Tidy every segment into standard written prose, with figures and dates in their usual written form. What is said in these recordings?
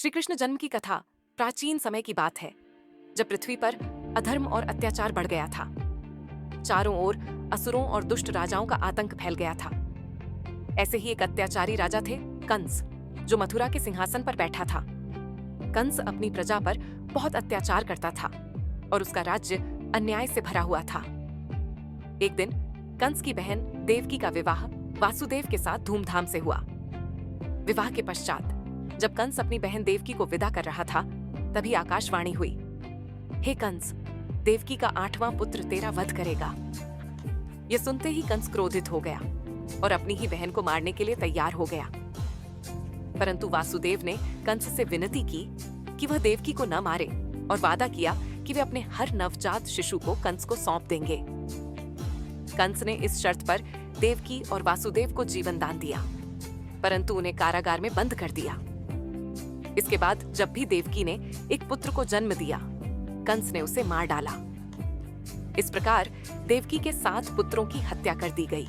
श्री कृष्ण जन्म की कथा प्राचीन समय की बात है, जब पृथ्वी पर अधर्म और अत्याचार बढ़ गया था। चारों ओर असुरों और दुष्ट राजाओं का आतंक फैल गया था। ऐसे ही एक अत्याचारी राजा थे कंस, जो मथुरा के सिंहासन पर बैठा था। कंस अपनी प्रजा पर बहुत अत्याचार करता था और उसका राज्य अन्याय से भरा हुआ था। एक दिन कंस की बहन देवकी का विवाह वासुदेव के साथ धूमधाम से हुआ। विवाह के पश्चात जब कंस अपनी बहन देवकी को विदा कर रहा था, तभी आकाशवाणी हुई, हे कंस, देवकी का 8वां पुत्र तेरा वध करेगा। यह सुनते ही कंस क्रोधित हो गया और अपनी ही बहन को मारने के लिए तैयार हो गया। परंतु वासुदेव ने कंस से विनती की कि वह देवकी को न मारे और वादा किया कि वे अपने हर नवजात शिशु को कंस को सौंप देंगे। कंस ने इस शर्त पर देवकी और वासुदेव को जीवन दान दिया, परंतु उन्हें कारागार में बंद कर दिया। इसके बाद जब भी देवकी ने एक पुत्र को जन्म दिया, कंस ने उसे मार डाला। इस प्रकार देवकी के 7 पुत्रों की हत्या कर दी गई।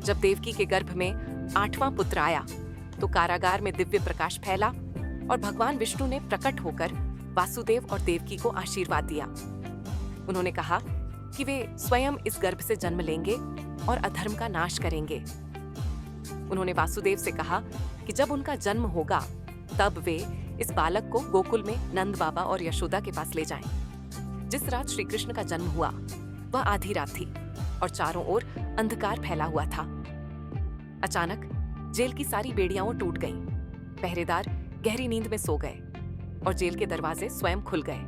जब देवकी के गर्भ में 8वां पुत्र आया, तो कारागार में दिव्य प्रकाश फैला और भगवान विष्णु ने प्रकट होकर वासुदेव और देवकी को आशीर्वाद दिया। उन्होंने कहा कि वे स्वयं इस गर्भ से जन्म लेंगे और अधर्म का नाश करेंगे। उन्होंने वासुदेव से कहा कि जब उनका जन्म होगा, तब वे इस बालक को गोकुल में नंद बाबा और यशोदा के पास ले जाएं। जिस रात श्री कृष्ण का जन्म हुआ, वह आधी रात थी और चारों ओर अंधकार फैला हुआ था। अचानक जेल की सारी बेड़ियां टूट गईं। पहरेदार गहरी नींद में सो गए और जेल के दरवाजे स्वयं खुल गए।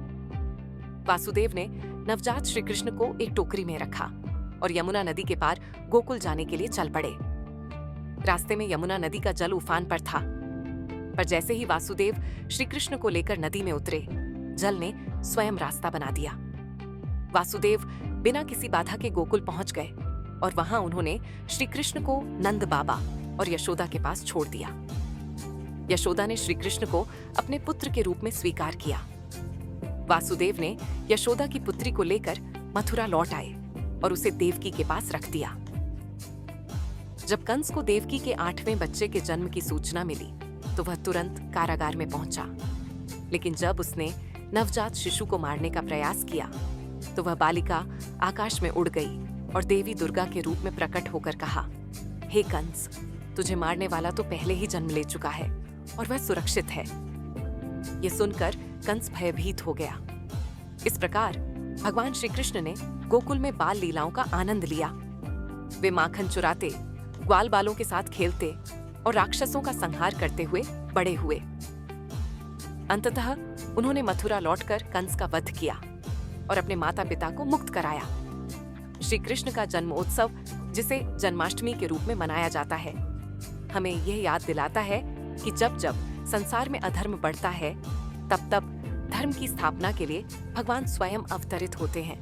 वासुदेव ने नवजात श्री कृष्ण को एक टोकरी में रखा और यमुना नदी के पार गोकुल जाने के लिए चल पड़े। रास्ते में यमुना नदी का जल उफान पर था, पर जैसे ही वासुदेव श्री कृष्ण को लेकर नदी में उतरे, जल ने स्वयं रास्ता बना दिया। वासुदेव बिना किसी बाधा के गोकुल पहुंच गए और वहां उन्होंने श्री कृष्ण को नंद बाबा और यशोदा के पास छोड़ दिया। यशोदा ने श्री कृष्ण को अपने पुत्र के रूप में स्वीकार किया। वासुदेव ने यशोदा की पुत्री को लेकर मथुरा लौट आए और उसे देवकी के पास रख दिया। जब कंस को देवकी के 8वें बच्चे के जन्म की सूचना मिली, तो वह तुरंत कारागार में पहुंचा। लेकिन जब उसने नवजात शिशु को मारने का प्रयास किया, तो वह बालिका आकाश में उड़ गई और देवी दुर्गा के रूप में प्रकट होकर कहा, हे कंस, तुझे मारने वाला तो पहले ही जन्म ले चुका है और वह सुरक्षित है। यह सुनकर कंस भयभीत हो गया। इस प्रकार भगवान श्री कृष्ण ने गोकुल में बाल लीलाओं का आनंद लिया। वे माखन चुराते, ग्वाल बालों के साथ खेलते और राक्षसों का संहार करते हुए बड़े हुए। अंततः उन्होंने मथुरा लौटकर कंस का वध किया और अपने माता पिता को मुक्त कराया। श्री कृष्ण का जन्मोत्सव, जिसे जन्माष्टमी के रूप में मनाया जाता है, हमें यह याद दिलाता है कि जब जब संसार में अधर्म बढ़ता है, तब तब धर्म की स्थापना के लिए भगवान स्वयं अवतरित होते हैं।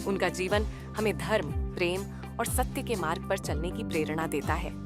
उनका जीवन हमें धर्म, प्रेम और सत्य के मार्ग पर चलने की प्रेरणा देता है।